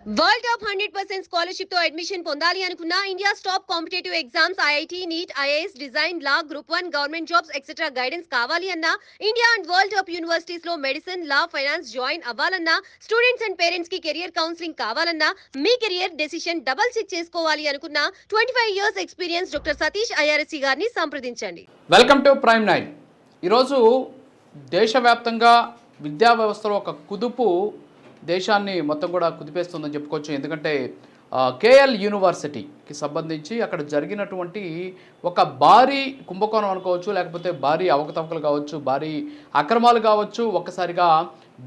World top 100% scholarship తో admission పొందాలి అనుకున్న India top competitive exams IIT NEET IAS design law group 1 government jobs etcetera guidance కావాలి అన్న India and world top universities లో medicine law finance join అవ్వాలన్నా students and parents కి career counselling కావాలన్నా మీ కెరియర్ డెసిషన్ డబుల్ చెక్ చేసుకోవాలి అనుకున్న 25 years experience doctor Satish IRSC గారిని సంప్రదించండి. Welcome to Prime 9. ఈరోజు దేశవ్యాప్తంగా విద్యా వ్యవస్థలో ఒక కుదుపు దేశాన్ని మొత్తం కూడా కుదిపేస్తుందని చెప్పుకోవచ్చు. ఎందుకంటే కేఎల్ యూనివర్సిటీకి సంబంధించి అక్కడ జరిగినటువంటి ఒక భారీ కుంభకోణం అనుకోవచ్చు, లేకపోతే భారీ అవకతవకలు కావచ్చు, భారీ అక్రమాలు కావచ్చు, ఒక్కసారిగా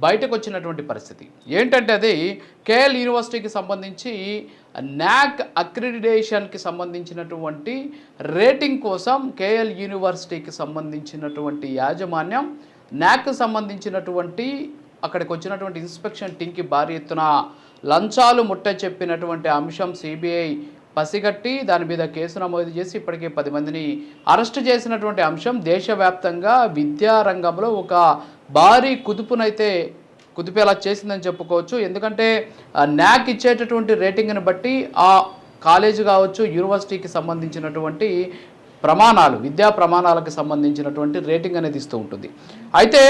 బయటకు వచ్చినటువంటి పరిస్థితి ఏంటంటే అది కేఎల్ యూనివర్సిటీకి సంబంధించి నాక్ అక్రిడిటేషన్కి సంబంధించినటువంటి రేటింగ్ కోసం కేఎల్ యూనివర్సిటీకి సంబంధించినటువంటి యాజమాన్యం నాక్ సంబంధించినటువంటి అక్కడికి వచ్చినటువంటి ఇన్స్పెక్షన్ టీంకి భారీ ఎత్తున లంచాలు ముట్ట చెప్పినటువంటి అంశం సిబిఐ పసిగట్టి దాని మీద కేసు నమోదు చేసి ఇప్పటికే 10 మందిని అరెస్టు చేసినటువంటి అంశం దేశవ్యాప్తంగా విద్యారంగంలో ఒక భారీ కుదుపునైతే కుదిపేలా చేసిందని చెప్పుకోవచ్చు. ఎందుకంటే నాక్ ఇచ్చేటటువంటి రేటింగ్ని బట్టి ఆ కాలేజీ కావచ్చు, యూనివర్సిటీకి సంబంధించినటువంటి ప్రమాణాలు, విద్యా ప్రమాణాలకు సంబంధించినటువంటి రేటింగ్ అనేది ఇస్తూ ఉంటుంది. అయితే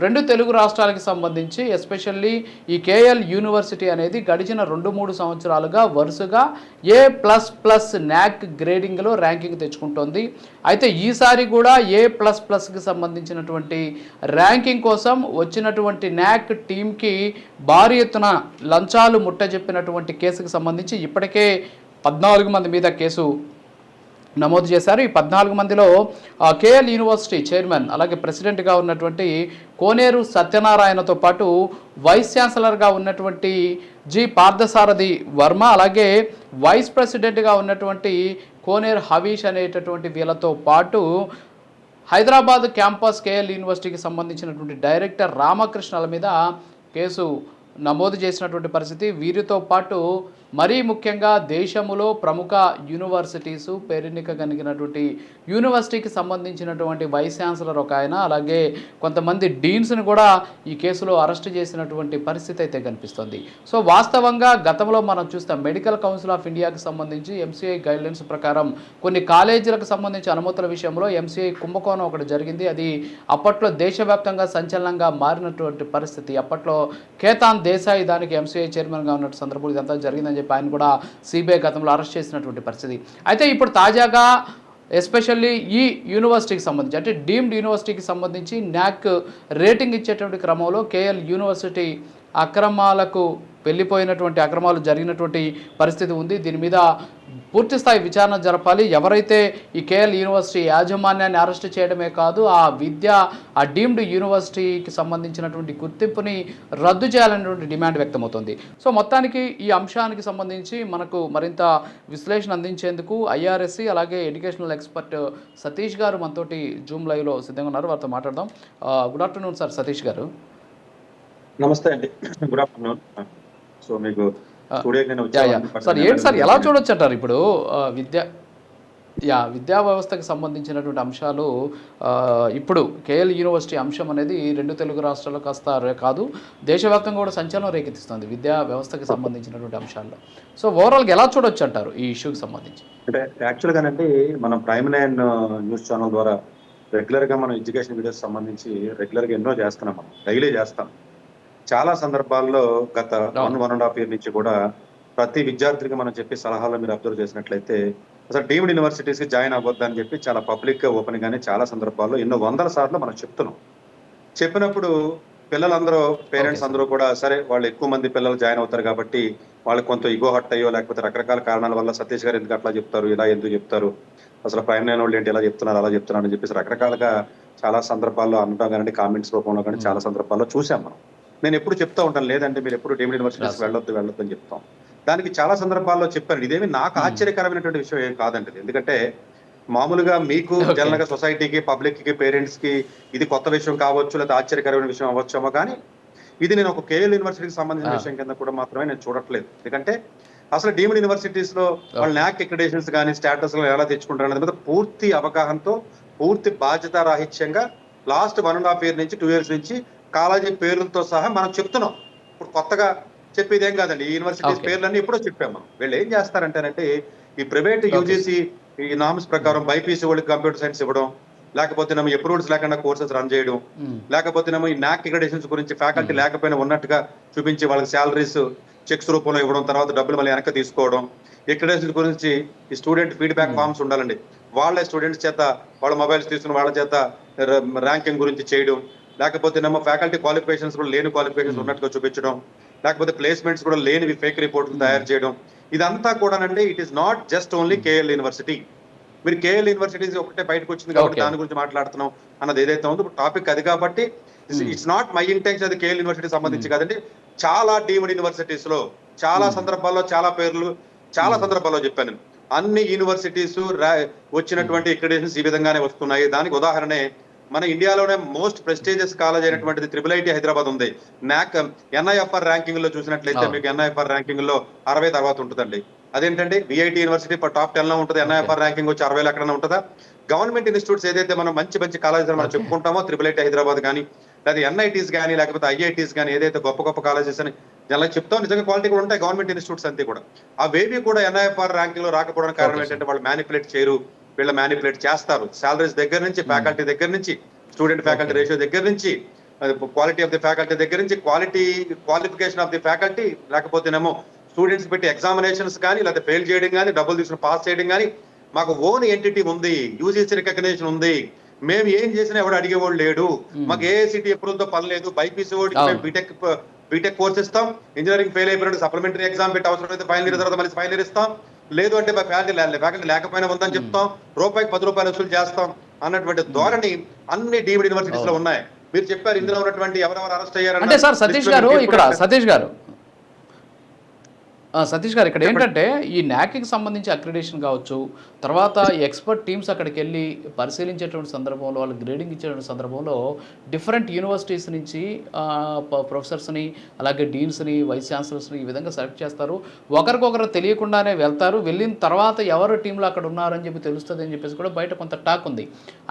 2 తెలుగు రాష్ట్రాలకు సంబంధించి ఎస్పెషల్లీ ఈ కేఎల్ యూనివర్సిటీ అనేది గడిచిన 2-3 సంవత్సరాలుగా వరుసగా A++ నాక్ గ్రేడింగ్లో ర్యాంకింగ్ తెచ్చుకుంటోంది. అయితే ఈసారి కూడా A++కి సంబంధించినటువంటి ర్యాంకింగ్ కోసం వచ్చినటువంటి నాక్ టీంకి భారీ ఎత్తున లంచాలు ముట్టజెప్పినటువంటి కేసుకు సంబంధించి ఇప్పటికే 14 మంది మీద కేసు నమోదు చేశారు. ఈ 14 మందిలో కేఎల్ యూనివర్సిటీ చైర్మన్ అలాగే ప్రెసిడెంట్గా ఉన్నటువంటి కోనేరు సత్యనారాయణతో పాటు వైస్ ఛాన్సలర్గా ఉన్నటువంటి జి పార్థసారథి వర్మ, అలాగే వైస్ ప్రెసిడెంట్గా ఉన్నటువంటి కోనేరు హవీష్ అనేటటువంటి వీళ్ళతో పాటు హైదరాబాద్ క్యాంపస్ కేఎల్ యూనివర్సిటీకి సంబంధించినటువంటి డైరెక్టర్ రామకృష్ణల మీద కేసు నమోదు చేసినటువంటి పరిస్థితి. వీరితో పాటు మరీ ముఖ్యంగా దేశంలో ప్రముఖ యూనివర్సిటీస్ పేరెన్నిక కలిగినటువంటి యూనివర్సిటీకి సంబంధించినటువంటి వైస్ ఛాన్సలర్ ఒక ఆయన, అలాగే కొంతమంది డీన్స్ని కూడా ఈ కేసులో అరెస్ట్ చేసినటువంటి పరిస్థితి అయితే కనిపిస్తుంది. సో వాస్తవంగా గతంలో మనం చూస్తాం మెడికల్ కౌన్సిల్ ఆఫ్ ఇండియాకి సంబంధించి ఎంసీఐ గైడ్లైన్స్ ప్రకారం కొన్ని కాలేజీలకు సంబంధించి అనుమతుల విషయంలో ఎంసీఐ కుంభకోణం ఒకటి జరిగింది. అది అప్పట్లో దేశవ్యాప్తంగా సంచలనంగా మారినటువంటి పరిస్థితి. అప్పట్లో కేతాన్ దేశాయ్ దానికి ఎంసీఐ చైర్మన్గా ఉన్న సందర్భంలో ఇదంతా జరిగిందని చెప్పి ఆయన కూడా సిబిఐ గతంలో అరెస్ట్ చేసినటువంటి పరిస్థితి. అయితే ఇప్పుడు తాజాగా ఎస్పెషల్లీ ఈ యూనివర్సిటీకి సంబంధించి అంటే డీమ్డ్ యూనివర్సిటీకి సంబంధించి నాక్ రేటింగ్ ఇచ్చేటువంటి క్రమంలో కేఎల్ యూనివర్సిటీ అక్రమాలు జరిగినటువంటి పరిస్థితి ఉంది. దీని మీద పూర్తి స్థాయి విచారణ జరపాలి. ఎవరైతే ఈ కేఎల్ యూనివర్సిటీ యాజమాన్యాన్ని అరెస్ట్ చేయడమే కాదు, ఆ డీమ్డ్ యూనివర్సిటీకి సంబంధించినటువంటి గుర్తింపుని రద్దు చేయాలనేటువంటి డిమాండ్ వ్యక్తమవుతుంది. సో మొత్తానికి ఈ అంశానికి సంబంధించి మనకు మరింత విశ్లేషణ అందించేందుకు ఐఆర్ఎస్సి అలాగే ఎడ్యుకేషనల్ ఎక్స్పర్ట్ సతీష్ గారు మనతోటి జూమ్ లైవ్లో సిద్ధంగా ఉన్నారు. వారితో మాట్లాడదాం. గుడ్ ఆఫ్టర్నూన్ సార్ సతీష్ గారు. నమస్తే అండి, గుడ్ ఆఫ్టర్నూన్. సో మీకు సార్ ఏంటి సార్ ఎలా చూడొచ్చు అంటారు ఇప్పుడు విద్యా వ్యవస్థకు సంబంధించినటువంటి అంశాలు? ఇప్పుడు కేఎల్ యూనివర్సిటీ అంశం అనేది 2 తెలుగు రాష్ట్రాలకు కాదు దేశవ్యాప్తంగా కూడా సంచలనం రేకెత్తిస్తుంది విద్యా వ్యవస్థకి సంబంధించినటువంటి అంశాల్లో. సో ఓవరాల్గా ఎలా చూడొచ్చు అంటారు ఈ ఇష్యూకి సంబంధించి? అంటే యాక్చువల్గానండి మనం ప్రైమ్ 9 న్యూస్ ఛానల్ ద్వారా రెగ్యులర్గా మనం ఎడ్యుకేషన్ వీడియోస్ సంబంధించి రెగ్యులర్గా ఎన్నో చేస్తున్నాం, మనం డైలీ చేస్తాం. చాలా సందర్భాల్లో గత 1.5 ఇయర్ నుంచి కూడా ప్రతి విద్యార్థికి మనం చెప్పే సలహాలు మీరు అబ్జర్వ్ చేసినట్లయితే అసలు డీమ్డ్ యూనివర్సిటీస్కి జాయిన్ అవ్వద్దని చెప్పి చాలా పబ్లిక్గా ఓపెన్ గానే చాలా సందర్భాల్లో ఎన్నో వందల సార్లు మనం చెప్తున్నాం. చెప్పినప్పుడు పిల్లలందరూ పేరెంట్స్ అందరూ కూడా సరే వాళ్ళు ఎక్కువ మంది పిల్లలు జాయిన్ అవుతారు కాబట్టి వాళ్ళకి కొంత ఇగో హట్ అయ్యో లేకపోతే రకరకాల కారణాల వల్ల సతీష్ గారు ఎందుకు అట్లా చెప్తారు, ఇలా ఎందుకు చెప్తారు, అసలు ప్రైమ్ 9 వాళ్ళు ఏంటి ఇలా చెప్తున్నారు అలా చెప్తున్నారు అని చెప్పేసి రకరకాలుగా చాలా సందర్భాల్లో అనడం కానీ కామెంట్స్ రూపంలో కానీ చాలా సందర్భాల్లో చూసాం మనం. నేను ఎప్పుడు చెప్తా ఉంటాను లేదంటే మీరు ఎప్పుడు డీమ్డ్ యూనివర్సిటీస్ వెళ్ళొద్దు అని చెప్తాం. దానికి చాలా సందర్భాల్లో చెప్పారు. ఇదేమి నాకు ఆశ్చర్యకరమైనటువంటి విషయం ఏం కాదండి. ఎందుకంటే మామూలుగా మీకు జనరల్ గా సొసైటీకి పబ్లిక్ కి పేరెంట్స్ కి ఇది కొత్త విషయం కావచ్చు లేదా ఆశ్చర్యకరమైన విషయం అవ్వచ్చేమో, కానీ ఇది నేను ఒక కేఎల్ యూనివర్సిటీకి సంబంధించిన విషయం కింద కూడా మాత్రమే నేను చూడట్లేదు. ఎందుకంటే అసలు డీమ్డ్ యూనివర్సిటీస్ లో వాళ్ళు నాక్ అక్రిడిటేషన్స్ కానీ స్టేటస్ ఎలా తెచ్చుకుంటారు అనేది మీద పూర్తి అవగాహనతో పూర్తి బాధ్యత రాహిత్యంగా లాస్ట్ 1.5 ఇయర్ నుంచి 2 ఇయర్స్ నుంచి కాలేజీ పేర్లతో సహా మనం చెప్తున్నాం. ఇప్పుడు కొత్తగా చెప్పేది ఏం కాదండి. ఈ యూనివర్సిటీస్ Okay. పేర్లన్నీ ఎప్పుడో చెప్పాము మనం. వీళ్ళు ఏం చేస్తారంటేనంటే ఈ ప్రైవేట్ యూజీసీ ఈ నామ్స్ ప్రకారం బైపీసీ వాళ్ళకి కంప్యూటర్ సైన్స్ ఇవ్వడం, లేకపోతేనేమో అప్రూవల్స్ లేకుండా కోర్సెస్ రన్ చేయడం, లేకపోతేనేమో ఈ నాక్ అక్రిడేషన్స్ గురించి ఫ్యాకల్టీ లేకపోయినా ఉన్నట్టుగా చూపించి వాళ్ళకి శాలరీస్ చెక్స్ రూపంలో ఇవ్వడం, తర్వాత డబ్బులు మళ్ళీ వెనక్కి తీసుకోవడం. అక్రిడేషన్స్ గురించి ఈ స్టూడెంట్ ఫీడ్బ్యాక్ ఫార్మ్స్ ఉండాలండి. వాళ్ళ స్టూడెంట్స్ చేత వాళ్ళ మొబైల్స్ తీసుకుని వాళ్ళ చేత ర్యాంకింగ్ గురించి చేయడం, లేకపోతేనేమో ఫ్యాకల్టీ క్వాలిఫికేషన్స్ కూడా లేని క్వాలిఫికేషన్స్ ఉన్నట్టుగా చూపించడం, లేకపోతే ప్లేస్మెంట్స్ కూడా లేనివి ఫేక్ రిపోర్ట్లు తయారు చేయడం. ఇదంతా కూడానండి it is not just only KL university. మీరు కేఎల్ యూనివర్సిటీస్ ఒకటే బయటకు వచ్చింది కాబట్టి దాని గురించి మాట్లాడుతున్నాం అన్నది ఏదైతే ఉందో టాపిక్ అది కాబట్టి ఇట్స్ నాట్ మై ఇంటెన్షన్. అది కేఎల్ యూనివర్సిటీ సంబంధించి కాదండి. చాలా డీమ్డ్ యూనివర్సిటీస్ లో చాలా సందర్భాల్లో చాలా పేర్లు చాలా సందర్భాల్లో చెప్పాను. అన్ని యూనివర్సిటీస్ వచ్చినటువంటి అక్రిడేషన్స్ ఈ విధంగానే వస్తున్నాయి. దానికి ఉదాహరణే మన ఇండియాలోనే మోస్ట్ ప్రెస్టీజియస్ కాలేజ్ అయినటువంటిది ట్రిపుల్ ఐటీ హైదరాబాద్ ఉంది. నాక్ ఎన్ఐఎఫ్ఆర్ ర్యాంకింగ్ లో చూసినట్లయితే మీకు ఎన్ఐఎఫ్ఆర్ ర్యాంకింగ్ లో 60 తర్వాత ఉంటుందండి. అదేంటంటే విఐటి యూనివర్సిటీ టాప్ 10 లో ఉంటుంది. ఎన్ఐఎఫ్ఆర్ ర్యాంకింగ్ వచ్చి 60 ఎక్కడైనా ఉంటుందా? గవర్నమెంట్ ఇన్స్టిట్యూట్స్ ఏదైతే మనం మంచి మంచి కాలేజెస్ మనం చెప్పుకుంటామో ట్రిపుల్ ఐటీ హైదరాబాద్ కానీ, లేదా ఎన్ఐటీస్ కానీ, లేకపోతే ఐఐటీస్ కానీ, ఏదైతే గొప్ప గొప్ప కాలేజెస్ అని ఎలా చెప్తాం నిజంగా క్వాలిటీ కూడా ఉంటాయి గవర్నమెంట్ ఇన్స్టిట్యూట్స్ అంతే కూడా. అవేవి కూడా ఎన్ఐఎఫ్ఆర్ ర్యాంకింగ్ లో రాకపోవడానికి కారణం ఏంటంటే వాళ్ళు మ్యానిపులేట్ చేయరు, వీళ్ళు మ్యానిపులేట్ చేస్తారు. సాలరీస్ దగ్గర నుంచి, ఫ్యాకల్టీ దగ్గర నుంచి, స్టూడెంట్ ఫ్యాకల్టీ రేషియో దగ్గర నుంచి, క్వాలిటీ ఆఫ్ ది ఫ్యాకల్టీ దగ్గర నుంచి, క్వాలిఫికేషన్ ఆఫ్ ది ఫ్యాకల్టీ, లేకపోతేనేమో స్టూడెంట్స్ పెట్టి ఎగ్జామినేషన్స్ కానీ, లేకపోతే ఫెయిల్ చేయడం కానీ, డబ్బులు తీసుకుని పాస్ చేయడం కానీ. మాకు ఓన్ ఎంటిటీ ఉంది, యూజీసీ రికగ్నిషన్ ఉంది. మేము ఏం చేసినా ఎవడు అడిగేవాడు లేడు. మాకు ఏఐసిటీ అప్రూవల్ తో పని లేదు. బైపీసీ వాడికి మేము బీటెక్ కోర్స్ ఇస్తాం. ఇంజనీరింగ్ ఫెయిల్ అయిపోయినట్టు సప్లిమెంటరీ ఎగ్జామ్ పెట్టి అవసరం అయితే ఫైనల్ ఇయర్ తర్వాత మళ్ళీ ఫైనల్ ఇయర్ ఇస్తాం. లేదు అంటే ఫ్యాకల్టీ లేకపోయినా ఉందని చెప్తాం. రూపాయికి 10 రూపాయలు వసూలు చేస్తాం అన్నటువంటి ధోరణి అన్ని డీమ్డ్ యూనివర్సిటీస్ లో ఉన్నాయి. మీరు చెప్పారు ఇందులో ఉన్నటువంటి ఎవరెవరు అరెస్ట్ అయ్యారు అంటే సార్ సతీష్ గారు ఇక్కడ ఏంటంటే ఈ న్యాక్కి సంబంధించి అక్రిడేషన్ కావచ్చు, తర్వాత ఎక్స్పర్ట్ టీమ్స్ అక్కడికి వెళ్ళి పరిశీలించేటువంటి సందర్భంలో, వాళ్ళు గ్రేడింగ్ ఇచ్చేటువంటి సందర్భంలో డిఫరెంట్ యూనివర్సిటీస్ నుంచి ప్రొఫెసర్స్ని, అలాగే డీన్స్ని, వైస్ ఛాన్సలర్స్ని ఈ విధంగా సెలెక్ట్ చేస్తారు. ఒకరికొకరు తెలియకుండానే వెళ్తారు. వెళ్ళిన తర్వాత ఎవరు టీంలో అక్కడ ఉన్నారని చెప్పి తెలుస్తుంది అని చెప్పేసి కూడా బయట కొంత టాక్ ఉంది.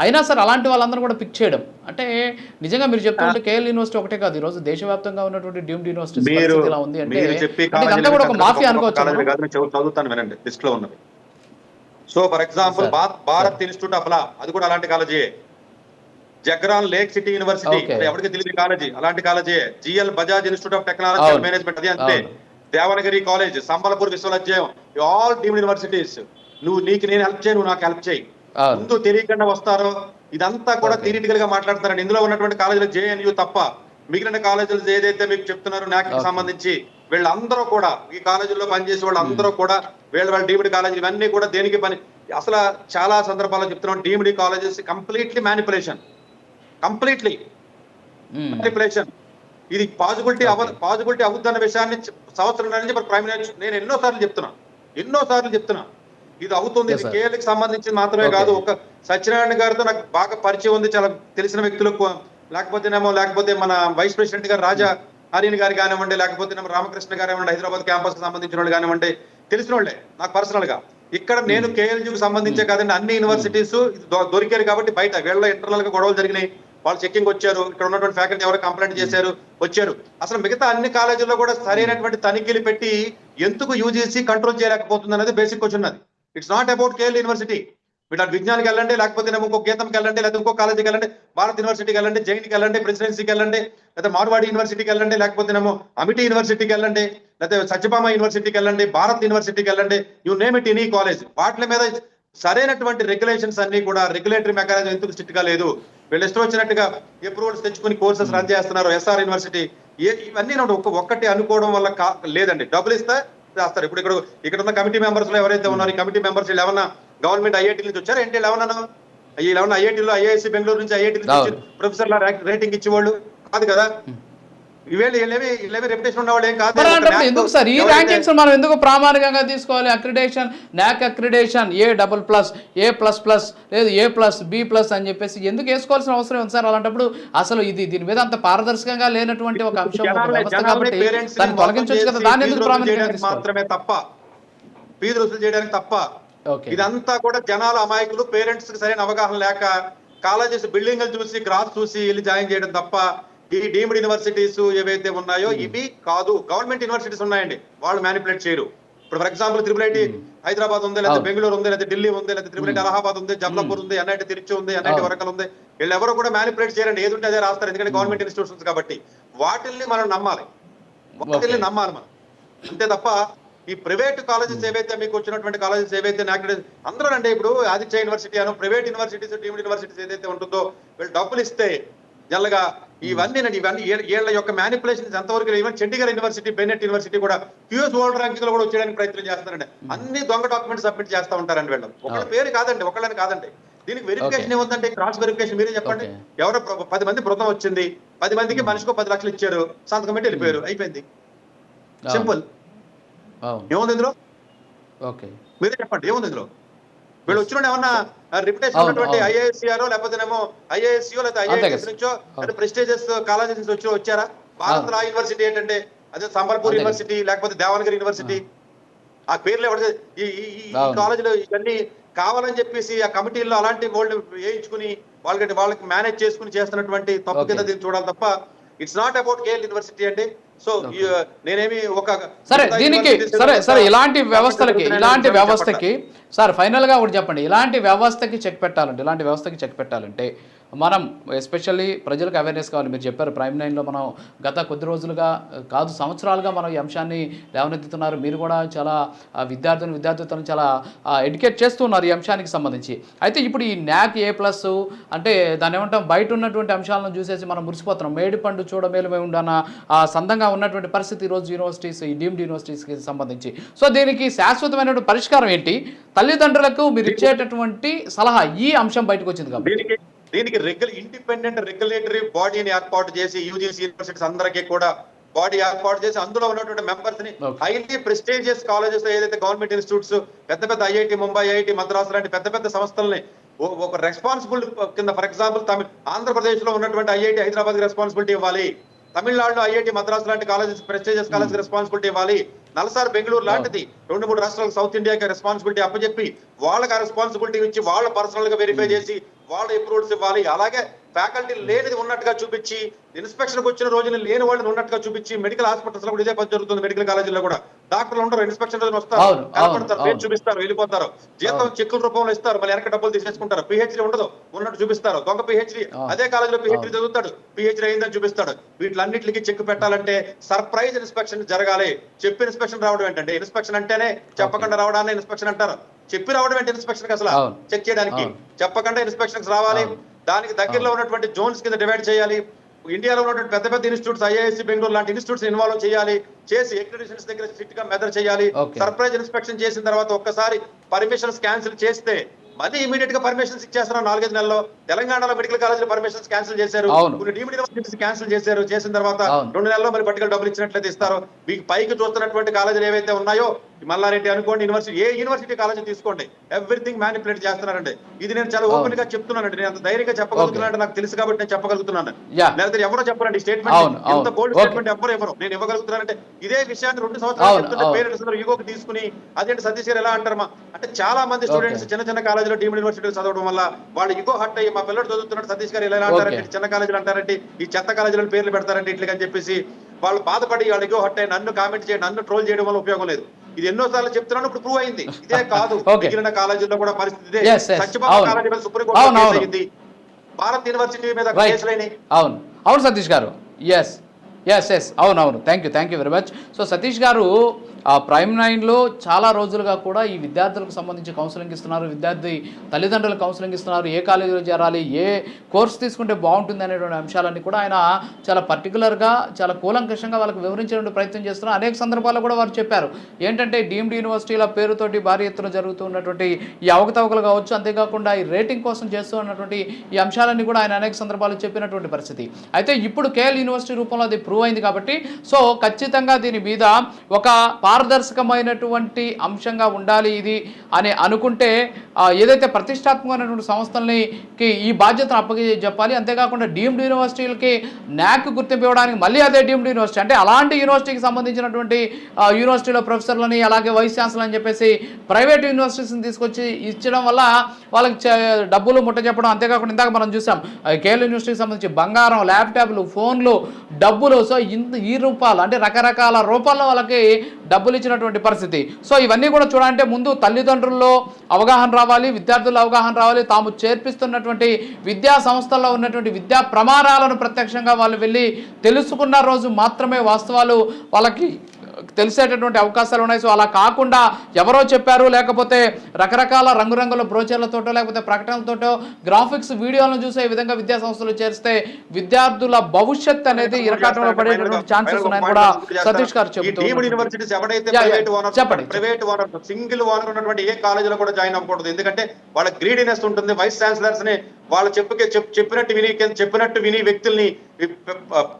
అయినా సరే అలాంటి వాళ్ళందరూ కూడా పిక్ చేయడం అంటే నిజంగా మీరు చెప్తుంటే కేఎల్ యూనివర్సిటీ ఒకటే కాదు, ఈరోజు దేశవ్యాప్తంగా ఉన్నటువంటి డీమ్డ్ యూనివర్సిటీస్ పరిస్థితి ఎలా ఉంది అంటే ఇదంతా కూడా ఒక మాఫియా అనుకోవచ్చు. చదువుతాను వినండి, లిస్ట్ లో ఉన్నది. So for example Bharat institute of law, అది కూడా అలాంటి కాలేజీ. జగ్రాన్ లేక్ సిటీ యూనివర్సిటీ, ఎవరికి తెలియదు కాలేజీ, అలాంటి college. GL Bajaj institute of technology and management, అది అంతే. దేవనగిరి కాలేజ్, సంబలపూర్ విశ్వవిద్యాలయం, ఆల్ డీమ్డ్ యూనివర్సిటీస్. నీకు నేను హెల్ప్ చేయి, నువ్వు నాకు హెల్ప్ చేయి. ముందు తెలియకుండా వస్తారు. ఇదంతా కూడా థియరిటికల్ గా మాట్లాడతారండి. ఇందులో ఉన్నటువంటి కాలేజీలు జేఎన్యూ తప్ప మిగిలిన కాలేజీలు ఏదైతే మీకు చెప్తున్నారు నాక్ సంబంధించి, వీళ్ళందరూ కూడా ఈ కాలేజీల్లో పనిచేసే వాళ్ళందరూ కూడా వాళ్ళ డీమ్డ్ కాలేజీలు ఇవన్నీ కూడా దేనికి పని? అసలు చాలా సందర్భాల్లో చెప్తున్నాం డీమ్డ్ కాలేజెస్ కంప్లీట్లీ మ్యానిపులేషన్. ఇది పాజిబిలిటీ అవుద్దన్న విషయాన్ని సంవత్సరం నుంచి ప్రైమ్ మినిస్టర్ నేను ఎన్నోసార్లు చెప్తున్నా ఇది అవుతుంది. ఇది కేఎల్కి సంబంధించి మాత్రమే కాదు. ఒక సత్యనారాయణ గారితో నాకు బాగా పరిచయం ఉంది, చాలా తెలిసిన వ్యక్తులకు. లేకపోతే మన వైస్ ప్రెసిడెంట్ గారు రాజా హరిన్ గారు కానివ్వండి, లేకపోతే రామకృష్ణ గారు కానివ్వండి, హైదరాబాద్ క్యాంపస్ కి సంబంధించిన వాళ్ళు కానివ్వండి, తెలిసిన వాళ్ళే నాకు పర్సనల్ గా. ఇక్కడ నేను కేఎల్యూకి సంబంధించే కాదండి, అన్ని యూనివర్సిటీస్ దొరికారు కాబట్టి బయట వీళ్ళ ఇంటర్నల్ గా గొడవలు జరిగినాయి. వాళ్ళు చెక్కింగ్ వచ్చారు, ఇక్కడ ఉన్నటువంటి ఫ్యాకల్టీ ఎవరు కంప్లైంట్ చేశారు, వచ్చారు. అసలు మిగతా అన్ని కాలేజీల్లో కూడా సరైనటువంటి తనిఖీలు పెట్టి ఎందుకు యూజీసీ కంట్రోల్ చేయలేకపోతుంది అనేది బేసిక్ క్వశ్చన్. అది it's not about KL university. వీళ్ళ విజ్ఞానికి వెళ్ళండి, లేకపోతే ఇంకో గీతంకి వెళ్ళండి, లేకపోతే ఇంకో కాలేజీకి వెళ్ళండి, భారత్ యూనివర్సిటీకి వెళ్ళండి, జైన్కి వెళ్ళండి, ప్రెసిడెన్సీకి వెళ్ళండి, లేకపోతే మార్వాడి యూనివర్సిటీకి వెళ్ళండి, లేకపోతే అమిటీ యూనివర్సిటీకి వెళ్ళండి, లేకపోతే సత్యభామ యూనివర్సిటీకి వెళ్ళండి, భారత్ యూనివర్సిటీకి వెళ్ళండి, you name it any college. వాటి మీద సరైనటువంటి రెగ్యులేషన్స్ అన్ని కూడా, రెగ్యులేటరీ మెకానిజం ఎందుకు స్ట్రిక్ట్ గా లేదు? వీళ్ళు ఇష్టం వచ్చినట్టుగా అప్రూవల్స్ తెచ్చుకుని కోర్సెస్ రన్ చేస్తున్నారు. ఎస్ఆర్ యూనివర్సిటీ ఇవన్నీ ఒక్కటి అనుకోవడం వల్ల లేదండి. డబ్బులు ఇస్తే చేస్తారు. ఇప్పుడు ఇక్కడ ఉన్న కమిటీ మెంబర్స్ లో ఎవరైతే ఉన్నారో, ఈ కమిటీ మెంబర్స్ ఏమన్నా గవర్నమెంట్ ఐఐటీ నుంచి వచ్చారు ఏంటి? ఏమన్నా ఐఐటీలో ఐఐఎస్సి బెంగళూరు నుంచి ఐఐటీ నుంచి ప్రొఫెసర్ రేటింగ్ ఇచ్చేవాళ్ళు కాదు కదా. రెప్యుటేషన్ ఉన్నవాళ్ళు ఏం కాదు. ఎందుకు సార్ ఈ ర్యాంకింగ్స్ మనం ఎందుకు ప్రామాణికంగా తీసుకోవాలి? అక్రిడేషన్, నాక్ అక్రిడేషన్ A++, A++, లేదు A+B+ అని చెప్పేసి ఎందుకు వేసుకోవాల్సిన అవసరం ఉంది సార్? అలాంటప్పుడు అసలు దీని మీద అంత పారదర్శకంగా లేనటువంటి ఒక అంశం కాబట్టి దాన్ని తొలగించవచ్చు కదా. దాన్ని ఎందుకు ప్రామాణికంగా మాత్రమే తప్ప ఫీజు వసూలు చేయడానికి తప్ప. ఇదంతా కూడా జనాలు అమాయకులు, పేరెంట్స్ కి సరైన అవగాహన లేక కాలేజెస్ బిల్డింగ్లు చూసి గ్రాస్ చూసి వెళ్ళి జాయిన్ చేయడం తప్ప ఈ డీమ్డ్ యూనివర్సిటీస్ ఏవైతే ఉన్నాయో ఇవి కాదు, గవర్నమెంట్ యూనివర్సిటీస్ ఉన్నాయండి, వాళ్ళు మ్యానిపులేట్ చేయరు. ఇప్పుడు for example triple IT Hyderabad ఉంది, లేదా బెంగళూరు ఉంది, లేదా ఢిల్లీ ఉంది, లేదా త్రిపుల్ ఐటీ అలహాబాద్ ఉంది, జబ్లాపూర్ ఉంది, ఎన్ఐటి తిరుచి ఉంది, ఎన్ఐటి వరకల్ ఉంది. వీళ్ళు ఎవరు కూడా మ్యానిపులేట్ చేయరండి, ఏది ఉంటే అదే రాస్తారు, ఎందుకంటే గవర్నమెంట్ ఇన్స్టిట్యూషన్స్ కాబట్టి. వాటిల్ని మనం నమ్మాలి, వాటిల్ని నమ్మాలి మనం, అంతే తప్ప ఈ ప్రైవేట్ కాలేజెస్ ఏవైతే మీకు వచ్చినటువంటి కాలేజెస్ ఏవైతే అందరూ అంటే ఇప్పుడు ఆదిత్య యూనివర్సిటీ అనో ప్రైవేట్ యూనివర్సిటీస్ డీమ్డ్ యూనివర్సిటీస్ ఏదైతే ఉంటుందో వీళ్ళు డబ్బులు ఇస్తే జనరల్గా ఇవన్నీ వీళ్ళ యొక్క మ్యానిపులేషన్స్ ఎంతవరకు even Chandigarh university, Bennett university కూడా క్యూఎస్ వరల్డ్ ర్యాంకింగ్ లో కూడా వచ్చేయడానికి ప్రయత్నం చేస్తారండి. అన్ని దొంగ డాక్యుమెంట్స్ సబ్మిట్ చేస్తా ఉంటారండి వీళ్ళు. ఒకళ్ళ పేరు కాదండి, ఒకళ్ళని కాదండి. దీనికి వెరిఫికేషన్ ఏముందంటే క్రాస్ వెరిఫికేషన్ మీరే చెప్పండి. ఎవరో 10 మంది బృందం వచ్చింది, 10 మందికి మనిషికో 10 లక్షలు ఇచ్చారు, సంతకం పెట్టి వెళ్ళిపోయారు, అయిపోయింది, సింపుల్. ఏముంది ఇందులో? మీరే చెప్పండి ఏముంది ఇందులో? వీళ్ళు వచ్చిన ఏమన్నా రిప్యుటేషన్ ఉన్నటువంటి ఐఐఎస్సిఆర్ లేకపోతేనేమో ఐఐఎస్సిఓ లేదా ఐఐఎస్ నుంచో లేదా ప్రెస్టీజియస్ కాలేజెస్ నుంచి వచ్చారా? భారత్ లా యూనివర్సిటీ ఏంటంటే అదే సంబల్పూర్ యూనివర్సిటీ లేకపోతే దేవనగిరి యూనివర్సిటీ, ఆ పేర్లు ఎవరు? ఈ కాలేజీలో ఇవన్నీ కావాలని చెప్పేసి ఆ కమిటీల్లో అలాంటి వాళ్ళు వేయించుకుని వాళ్ళకి మేనేజ్ చేసుకుని చేస్తున్నటువంటి తప్పు కింద దీన్ని చూడాలి తప్ప it's not about KL university అండి. సో నేనేమి ఒక దీనికి ఇలాంటి వ్యవస్థకి సార్ ఫైనల్ గా ఒకటి చెప్పండి, ఇలాంటి వ్యవస్థకి చెక్ పెట్టాలంటే మనం ఎస్పెషల్లీ ప్రజలకు అవేర్నెస్ కావాలి. మీరు చెప్పారు ప్రైమ్ 9లో మనం గత కొద్ది రోజులుగా కాదు సంవత్సరాలుగా మనం ఈ అంశాన్ని లేవనెత్తుతున్నారు. మీరు కూడా చాలా విద్యార్థులను చాలా ఎడ్యుకేట్ చేస్తున్నారు ఈ అంశానికి సంబంధించి. అయితే ఇప్పుడు ఈ NAC A+ అంటే దాన్ని ఏమంటాం, బయట ఉన్నటువంటి అంశాలను చూసేసి మనం మురిసిపోతున్నాం. మేడిపండు చూడమేలుమే ఉండన సందంగా ఉన్నటువంటి పరిస్థితి ఈరోజు యూనివర్సిటీస్, ఈ డీమ్డ్ యూనివర్సిటీస్కి సంబంధించి. సో దీనికి శాశ్వతమైనటువంటి పరిష్కారం ఏంటి? తల్లిదండ్రులకు మీరు ఇచ్చేటటువంటి సలహా ఈ అంశం బయటకు వచ్చింది కాబట్టి దీనికి ఇండిపెండెంట్ రెగ్యులేటరీ బాడీని ఏర్పాటు చేసి యూజీసీ యూనివర్సిటీస్ అందరికీ కూడా బాడీ ఏర్పాటు చేసి అందులో ఉన్నటువంటి మెంబర్స్ ని హైలీ ప్రెస్టీజియస్ కాలేజెస్ ఏదైతే గవర్నమెంట్ ఇన్స్టిట్యూట్స్ పెద్ద ఐఐటి ముంబై, ఐఐటి మద్రాసు లాంటి పెద్ద సంస్థల్ని ఒక రెస్పాన్సిబుల్ కింద ఫర్ ఎగ్జాంపుల్ ఆంధ్రప్రదేశ్ లో ఉన్నటువంటి ఐఐటి హైదరాబాద్ కి రెస్పాన్సిబిలిటీ ఇవ్వాలి, తమిళనాడులో ఐఐటి మద్రాసు లాంటి కాలేజెస్ ప్రెస్టీజియస్ కాలేజ్ రెస్పాన్సిబిలిటీ ఇవ్వాలి, నల్సార్ బెంగళూరు లాంటిది 2-3 రాష్ట్రాలకు సౌత్ ఇండియాకి రెస్పాన్సిబిలిటీ అప్పచెప్పి వాళ్ళకి ఆ రెస్పాన్సిబిలిటీ ఇచ్చి వాళ్ళ పర్సనల్ గా వెరిఫై చేసి వాళ్ళ అప్రూవల్స్ ఇవ్వాలి. అలాగే ఫ్యాకల్టీ లేనిది ఉన్నట్టుగా చూపించి ఇన్స్పెక్షన్ వచ్చిన రోజున లేని వాళ్ళని ఉన్నట్టుగా చూపించి మెడికల్ హాస్పిటల్స్ లో కూడా ఇదే పని జరుగుతుంది. మెడికల్ కాలేజీలో కూడా డాక్టర్లు ఉండరు, ఇన్స్పెక్షన్ రోజున వస్తారు, కనపడతారు, పేరు చూపిస్తారు, వెళ్ళిపోతారు, జీతం చెక్కుల రూపంలో ఇస్తారు, మళ్ళీ వెనక డబ్బులు తీసేసుకుంటారు. పిహెచ్డీ ఉండదు, ఉన్నట్టు చూపిస్తారు, దొంగ పిహెచ్డీ, అదే కాలేజీలో పిహెచ్డీ చదువుతాడు, పిహెచ్డీ అయిందని చూపిస్తాడు. వీటిలన్నింటికి చెక్ పెట్టాలంటే సర్ప్రైజ్ ఇన్స్పెక్షన్ జరగాలి. చెప్పి ఇన్స్పెక్షన్ రావడం ఏంటంటే, ఇన్స్పెక్షన్ అంటేనే చెప్పకుండా రావడాన్ని ఇన్స్పెక్షన్ అంటారు. చెప్పి రావడం ఏంటి ఇన్స్పెక్షన్ అసలు చెక్ చేయడానికి? చెప్పకుండా ఇన్స్పెక్షన్స్ రావాలి. దానికి దగ్గరలో ఉన్నటువంటి జోన్స్ కింద డివైడ్ చేయాలి. ఇండియాలో ఉన్నటువంటి పెద్ద ఇన్స్టిట్యూట్స్ ఐఐఎస్సి బెంగళూరు లాంటి ఇన్స్టిట్యూట్స్ ఇన్వాల్వ్ చేయాలి, చేసి అక్రిడిటేషన్స్ దగ్గర స్ట్రిక్ట్ గా మెజర్ చేయాలి. సర్ప్రైజ్ ఇన్స్పెక్షన్ చేసిన తర్వాత ఒక్కసారి పర్మిషన్స్ క్యాన్సిల్ చేస్తే మళ్ళీ ఇమీడియట్ గా పర్మిషన్స్ ఇచ్చేస్తున్నారు. 4-5 నెలల్లో తెలంగాణలో మెడికల్ కాలేజ్ పర్మిషన్స్ క్యాన్సిల్ చేశారు, కొన్ని డీమ్డ్ యూనివర్సిటీస్ క్యాన్సిల్ చేశారు. చేసిన తర్వాత 2 నెలల్లో మరి పర్టికులర్ డబ్బులు ఇచ్చినట్లయితే ఇస్తారు. మీకు పైకి చూస్తున్నటువంటి కాలేజీలు ఏవైతే ఉన్నాయో, మల్లారెడ్డి అనుకోండి, యూనివర్సిటీ ఏ యూనివర్సిటీ కాలేజ్ తీసుకోండి, ఎవ్రీథింగ్ మ్యానిపులేట్ చేస్తున్నారండి. ఇది నేను చాలా ఓపెన్ గా చెప్తున్నానండి. నేను అంత ధైర్యంగా చెప్పగలుగుతున్నాను, నాకు తెలుసు కాబట్టి నేను చెప్పగలుగుతున్నాను. లేకపోతే ఎవరో చెప్పరండి స్టేట్మెంట్, ఎంత బోల్డ్ స్టేట్మెంట్ ఎవరు నేను ఇవ్వగలుగుతున్నానంటే ఇదే విషయాన్ని 2 సంవత్సరాలు చెప్తుంటే పేరెంట్స్ అందరూ ఈగోకి తీసుకుని అదేంటి సతీష్ గారు ఎలా అంటారమ్మా అంటే, చాలా మంది స్టూడెంట్స్ చిన్న కాలేజీలో డీమ్డ్ యూనివర్సిటీలు చదవడం వల్ల వాళ్ళు ఈగో హట్ అయ్యి మా పిల్లడు చదువుతున్నాడు సతీష్ గారు ఎలా అంటారంటే, చిన్న కాలేజీలు అంటారంటే, ఈ చెత్త కాలేజీలను పేర్లు పెడతారంటే ఇట్లా అని చెప్పేసి వాళ్ళు బాధపడి వాళ్ళు ఈగో హట్ అయ్యి నన్ను కామెంట్ చేయడం, నన్ను ట్రోల్ చేయడం వల్ల ఉపయోగం లేదు. ఇది ఎన్నోసార్లు చెప్తున్నాను, ఇప్పుడు ప్రూవ్ అయింది. ఇదే కాదు, మిగిలిన కాలేజీల్లో కూడా పరిస్థితి ఇదే. సత్యబాబు కాలేజీ మీద సుప్రీంకోర్టు కేసు అయింది, భారత్ యూనివర్సిటీ మీద కేసులైనాయి. అవును సతీష్ గారు, అవును thank you very much. So Satish గారు ప్రైమ్ 9లో చాలా రోజులుగా కూడా ఈ విద్యార్థులకు సంబంధించి కౌన్సిలింగ్ ఇస్తున్నారు, విద్యార్థి తల్లిదండ్రులకు కౌన్సిలింగ్ ఇస్తున్నారు, ఏ కాలేజీలో చేరాలి, ఏ కోర్స్ తీసుకుంటే బాగుంటుంది అనేటువంటి అంశాలన్నీ కూడా ఆయన చాలా పర్టికులర్గా చాలా కూలంకషంగా వాళ్ళకి వివరించేటువంటి ప్రయత్నం చేస్తున్నారు. అనేక సందర్భాల్లో కూడా వారు చెప్పారు ఏంటంటే డీమ్డ్ యూనివర్సిటీల పేరుతోటి భారీ ఎత్తున జరుగుతున్నటువంటి ఈ అవకతవకలు కావచ్చు, అంతేకాకుండా ఈ రేటింగ్ కోసం చేస్తూ ఉన్నటువంటి ఈ అంశాలన్నీ కూడా ఆయన అనేక సందర్భాలు చెప్పినటువంటి పరిస్థితి. అయితే ఇప్పుడు కేఎల్ యూనివర్సిటీ రూపంలో అది ప్రూవ్ అయింది కాబట్టి సో ఖచ్చితంగా దీని మీద ఒక పారదర్శకమైనటువంటి అంశంగా ఉండాలి ఇది అని అనుకుంటే ఏదైతే ప్రతిష్టాత్మకమైనటువంటి సంస్థలకి ఈ బాధ్యతను అప్పగించాలి. అంతేకాకుండా డీమ్డ్ యూనివర్సిటీలకి న్యాక్ గుర్తింపు ఇవ్వడానికి మళ్ళీ అదే డీమ్డ్ యూనివర్సిటీ, అంటే అలాంటి యూనివర్సిటీకి సంబంధించినటువంటి యూనివర్సిటీలో ప్రొఫెసర్లని అలాగే వైస్ ఛాన్సలర్ అని చెప్పేసి ప్రైవేట్ యూనివర్సిటీస్ని తీసుకొచ్చి ఇచ్చడం వల్ల వాళ్ళకి డబ్బులు ముట్ట చెప్పడం. అంతేకాకుండా ఇందాక మనం చూసాం కేఎల్ యూనివర్సిటీకి సంబంధించి బంగారం, ల్యాప్టాప్లు, ఫోన్లు, డబ్బులు, సో ఈ రూపాలు అంటే రకరకాల రూపాల్లో వాళ్ళకి డబ్బులు ఇచ్చినటువంటి పరిస్థితి. సో ఇవన్నీ కూడా చూడాలంటే ముందు తల్లిదండ్రుల్లో అవగాహన రావాలి, విద్యార్థుల్లో అవగాహన రావాలి. తాము చేర్పిస్తున్నటువంటి విద్యా సంస్థల్లో ఉన్నటువంటి విద్యా ప్రమాణాలను ప్రత్యక్షంగా వాళ్ళు వెళ్ళి తెలుసుకున్న రోజు మాత్రమే వాస్తవాలు వాళ్ళకి తెలిసేటటువంటి అవకాశాలు ఉన్నాయి. సో అలా కాకుండా ఎవరో చెప్పారు, లేకపోతే రకరకాల రంగురంగుల బ్రోచర్లతోటో లేకపోతే ప్రకటనలతోటో గ్రాఫిక్స్ వీడియోలను చూసే విధంగా విద్యా సంస్థలు చేస్తే విద్యార్థుల భవిష్యత్ అనేది ఇరకాటంలో పడేటటువంటి ఛాన్సెస్ ఉన్నాయని కూడా సతీష్ గారు చెప్పండి. ప్రైవేట్ ఓనర్, సింగిల్ ఓనర్ ఉన్నటువంటి ఏ కాలేజీలో కూడా జాయిన్ అవ్వకూడదు. ఎందుకంటే వాళ్ళ గ్రీడీనెస్ ఉంటుంది. వైస్ ఛాన్సలర్స్ ని వాళ్ళు చెప్పినట్టు విని వ్యక్తుల్ని,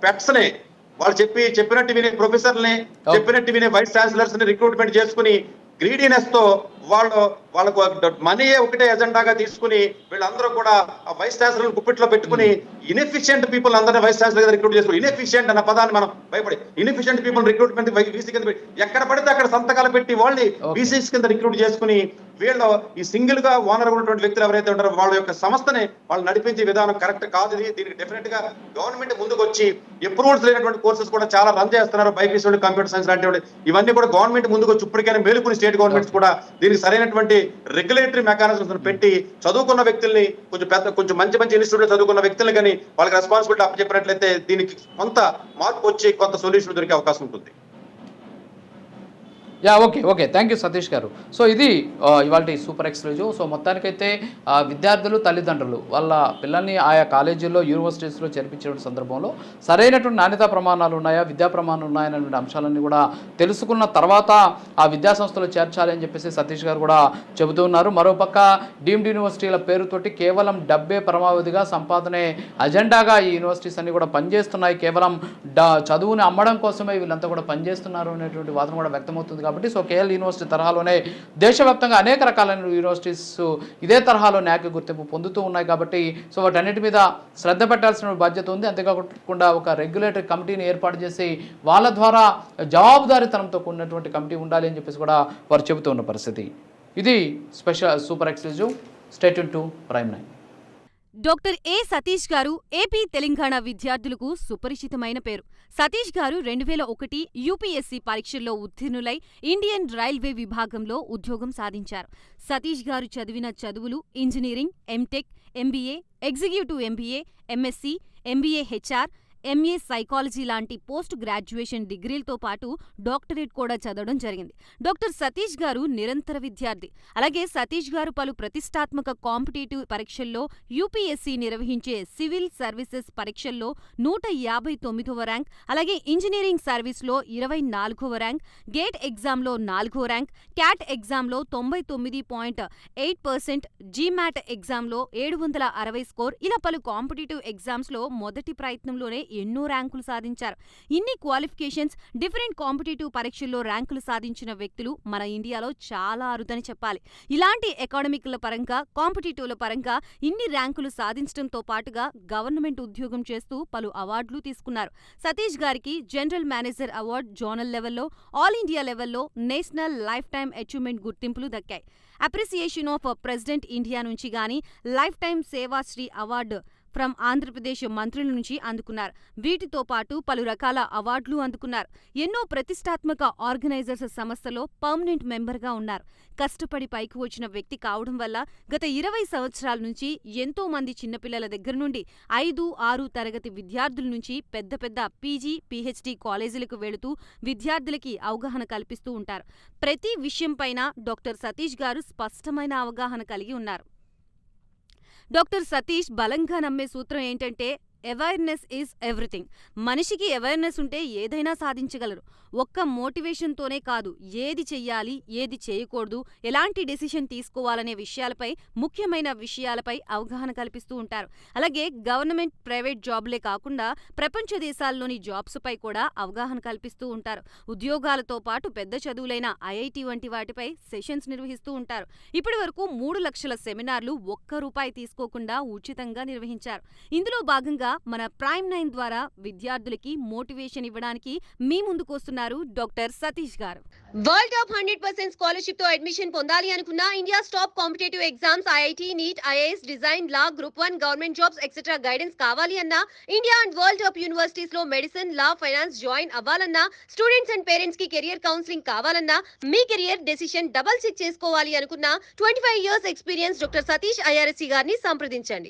పెట్స్ ని వాళ్ళు చెప్పినట్టు వినే ప్రొఫెసర్ని, చెప్పినట్టు వినే వైస్ ఛాన్సలర్స్ ని రిక్రూట్మెంట్ చేసుకుని గ్రీడీనెస్ తో వాళ్ళకు మనీయే ఒకటే ఎజెండాగా తీసుకుని వీళ్ళందరూ కూడా వైస్ ఛాన్సలర్ గుప్పిట్లో పెట్టుకుని ఇన్ఎఫిషియెంట్ పీపుల్ అందరినీ వైస్ ఛాన్సలర్ రిక్రూట్ చేసుకుని, ఇన్ఎఫిషియెంట్ అన్న పదాన్ని మనం భయపడి ఇన్ఎఫిషియెంట్ పీపుల్ రిక్రూట్మెంట్ వీసీ కింద ఎక్కడ పడితే అక్కడ సంతకాలు పెట్టి వాళ్ళని వీసీస్ కింద రిక్రూట్ చేసుకుని వీళ్ళు ఈ సింగిల్ గా ఓనర్ ఉన్నటువంటి వ్యక్తులు ఎవరైతే ఉంటారో వాళ్ళ యొక్క సంస్థని వాళ్ళు నడిపించే విధానం కరెక్ట్ కాదు. దీనికి డెఫినెట్ గా గవర్నమెంట్ ముందుకు వచ్చి అప్రూవల్స్ లేనటువంటి కోర్సెస్ కూడా చాలా రన్ చేస్తున్నారు. బైపీసీ, కంప్యూటర్ సైన్స్ లాంటి ఇవన్నీ కూడా గవర్నమెంట్ ముందుకు వచ్చి ఇప్పటికైనా మేలుకుని స్టేట్ గవర్నమెంట్స్ కూడా దీనికి సరైనటువంటి రెగ్యులేటరీ మెకానిజమ్స్ పెట్టి చదువుకున్న వ్యక్తుల్ని కొంచెం మంచి ఇన్స్టిట్యూట్ లో చదువుకున్న వ్యక్తులు కానీ వాళ్ళకి రెస్పాన్సిబిలిటీ అప్పచెప్పినట్లయితే దీనికి కొంత మార్పు వచ్చి కొంత సొల్యూషన్ దొరికే అవకాశం ఉంటుంది. ఓకే థ్యాంక్ యూ సతీష్ గారు. సో ఇది ఇవాళ సూపర్ ఎక్స్క్లూజివ్. సో మొత్తానికైతే విద్యార్థులు, తల్లిదండ్రులు వాళ్ళ పిల్లల్ని ఆయా కాలేజీల్లో, యూనివర్సిటీస్లో చేర్పించే సందర్భంలో సరైనటువంటి నాణ్యతా ప్రమాణాలు ఉన్నాయా, విద్యా ప్రమాణాలు ఉన్నాయనేటువంటి అంశాలన్నీ కూడా తెలుసుకున్న తర్వాత ఆ విద్యా సంస్థలో చేర్చాలి అని చెప్పేసి సతీష్ గారు కూడా చెబుతూ ఉన్నారు. మరోపక్క డీమ్డ్ యూనివర్సిటీల పేరుతోటి కేవలం డబ్బే పరమావధిగా, సంపాదనే అజెండాగా ఈ యూనివర్సిటీస్ అన్ని కూడా పనిచేస్తున్నాయి. కేవలం చదువుని అమ్మడం కోసమే వీళ్ళంతా కూడా పనిచేస్తున్నారు అనేటువంటి వాదన కూడా వ్యక్తమవుతుంది. కాబట్టి సో కేఎల్ యూనివర్సిటీ తరహాలోనే దేశవ్యాప్తంగా అనేక రకాలైన యూనివర్సిటీస్ ఇదే తరహాలో న్యాక్ గుర్తింపు పొందుతూ ఉన్నాయి. కాబట్టి సో వాటన్నిటి మీద శ్రద్ధ పెట్టాల్సిన బాధ్యత ఉంది. అంతేకాకుండా ఒక రెగ్యులేటరీ కమిటీని ఏర్పాటు చేసి వాళ్ళ ద్వారా జవాబుదారీతనంతో కూడినటువంటి కమిటీ ఉండాలి అని చెప్పేసి కూడా వారు చెబుతూ ఉన్న పరిస్థితి. ఇది special super exclusive. Stay tune to Prime 9. Doctor ఏ సతీష్ గారు ఏపీ, తెలంగాణ విద్యార్థులకు సుపరిచితమైన పేరు. సతీష్ గారు 2001 యూపీఎస్సీ పరీక్షల్లో ఉత్తీర్ణులై ఇండియన్ రైల్వే విభాగంలో ఉద్యోగం సాధించారు. సతీష్ గారు చదివిన చదువులు engineering, MTech, MBA, executive MBA, MSc, MBA HR, MA psychology లాంటి పోస్ట్ గ్రాడ్యుయేషన్ డిగ్రీలతో పాటు డాక్టరేట్ కూడా చదవడం జరిగింది. డాక్టర్ సతీష్ గారు నిరంతర విద్యార్థి. అలాగే సతీష్ గారు పలు ప్రతిష్టాత్మక కాంపిటేటివ్ పరీక్షల్లో, యూపీఎస్సీ నిర్వహించే సివిల్ సర్వీసెస్ పరీక్షల్లో 159వ ర్యాంక్, అలాగే ఇంజనీరింగ్ సర్వీస్లో 24వ ర్యాంక్, గేట్ ఎగ్జామ్లో 4వ ర్యాంక్, క్యాట్ ఎగ్జామ్లో 99.8%, జీమాట్ ఎగ్జామ్లో 760 స్కోర్, ఇలా పలు కాంపిటేటివ్ ఎగ్జామ్స్లో మొదటి ప్రయత్నంలోనే ఎన్నో ర్యాంకులు సాధించారు. ఇన్ని క్వాలిఫికేషన్స్, డిఫరెంట్ కాంపిటేటివ్ పరీక్షల్లో ర్యాంకులు సాధించిన వ్యక్తులు మన ఇండియాలో చాలా అరుదని చెప్పాలి. ఇలాంటి అకాడమిక్ల పరంగా, కాంపిటేటివ్ల పరంగా ఇన్ని ర్యాంకులు సాధించడంతో పాటుగా గవర్నమెంట్ ఉద్యోగం చేస్తూ పలు అవార్డులు తీసుకున్నారు. సతీష్ గారికి జనరల్ మేనేజర్ అవార్డు జోనల్ లెవెల్లో, ఆల్ ఇండియా లెవెల్లో నేషనల్ లైఫ్ టైమ్ అచీవ్మెంట్ గుర్తింపులు దక్కాయి. అప్రిసియేషన్ ఆఫ్ ప్రెసిడెంట్ ఇండియా నుంచి గానీ lifetime Sevashri award from Andhra Pradesh మంత్రుల నుంచి అందుకున్నారు. వీటితో పాటు పలు రకాల అవార్డులు అందుకున్నారు. ఎన్నో ప్రతిష్టాత్మక ఆర్గనైజర్స్ సంస్థలో పర్మనెంట్ మెంబర్గా ఉన్నారు. కష్టపడి పైకి వచ్చిన వ్యక్తి కావడం వల్ల గత 20 సంవత్సరాల నుంచి ఎంతో మంది చిన్నపిల్లల దగ్గర నుండి 5, 6 తరగతి విద్యార్థుల నుంచి పెద్ద పెద్ద పీజీ, పీహెచ్డీ కాలేజీలకు వెళుతూ విద్యార్థులకి అవగాహన కల్పిస్తూ ఉంటారు. ప్రతి విషయంపైన డాక్టర్ సతీష్ గారు స్పష్టమైన అవగాహన కలిగి ఉన్నారు. డాక్టర్ సతీష్ బలంగా నమ్మే సూత్రం ఏంటంటే అవేర్నెస్ ఈజ్ ఎవ్రీథింగ్. మనిషికి అవేర్నెస్ ఉంటే ఏదైనా సాధించగలరు. ఒక్క మోటివేషన్తోనే కాదు, ఏది చెయ్యాలి, ఏది చేయకూడదు, ఎలాంటి డెసిషన్ తీసుకోవాలనే విషయాలపై, ముఖ్యమైన విషయాలపై అవగాహన కల్పిస్తూ ఉంటారు. అలాగే గవర్నమెంట్, ప్రైవేట్ జాబ్లే కాకుండా ప్రపంచ దేశాల్లోని జాబ్స్ పై కూడా అవగాహన కల్పిస్తూ ఉంటారు. ఉద్యోగాలతో పాటు పెద్ద చదువులైన ఐఐటి వంటి వాటిపై సెషన్స్ నిర్వహిస్తూ ఉంటారు. ఇప్పటి వరకు 3 లక్షల సెమినార్లు ఒక్క రూపాయి తీసుకోకుండా ఉచితంగా నిర్వహించారు. ఇందులో భాగంగా మన ప్రైమ్9 ద్వారా విద్యార్థులకి మోటివేషన్ ఇవ్వడానికి మీ ముందుకు వస్తున్నారు డాక్టర్ సతీష్ గారు. వరల్డ్ టాప్ 100% స్కాలర్షిప్ తో అడ్మిషన్ పొందాలి అనుకున్న India top competitive exams IIT, NEET, IAS, design, law, group 1, government jobs etcetera guidance కావాలి అన్నా, India and world top universities లో మెడిసిన్, లా, ఫైనాన్స్ జాయిన్ అవ్వాలన్నా, స్టూడెంట్స్ అండ్ పేరెంట్స్ కి career counselling కావాలన్నా, మీ కెరియర్ డెసిషన్ డబుల్ చెక్ చేసుకోవాలి అనుకున్న 25 years experience doctor Satish IRSC గారిని సంప్రదించండి.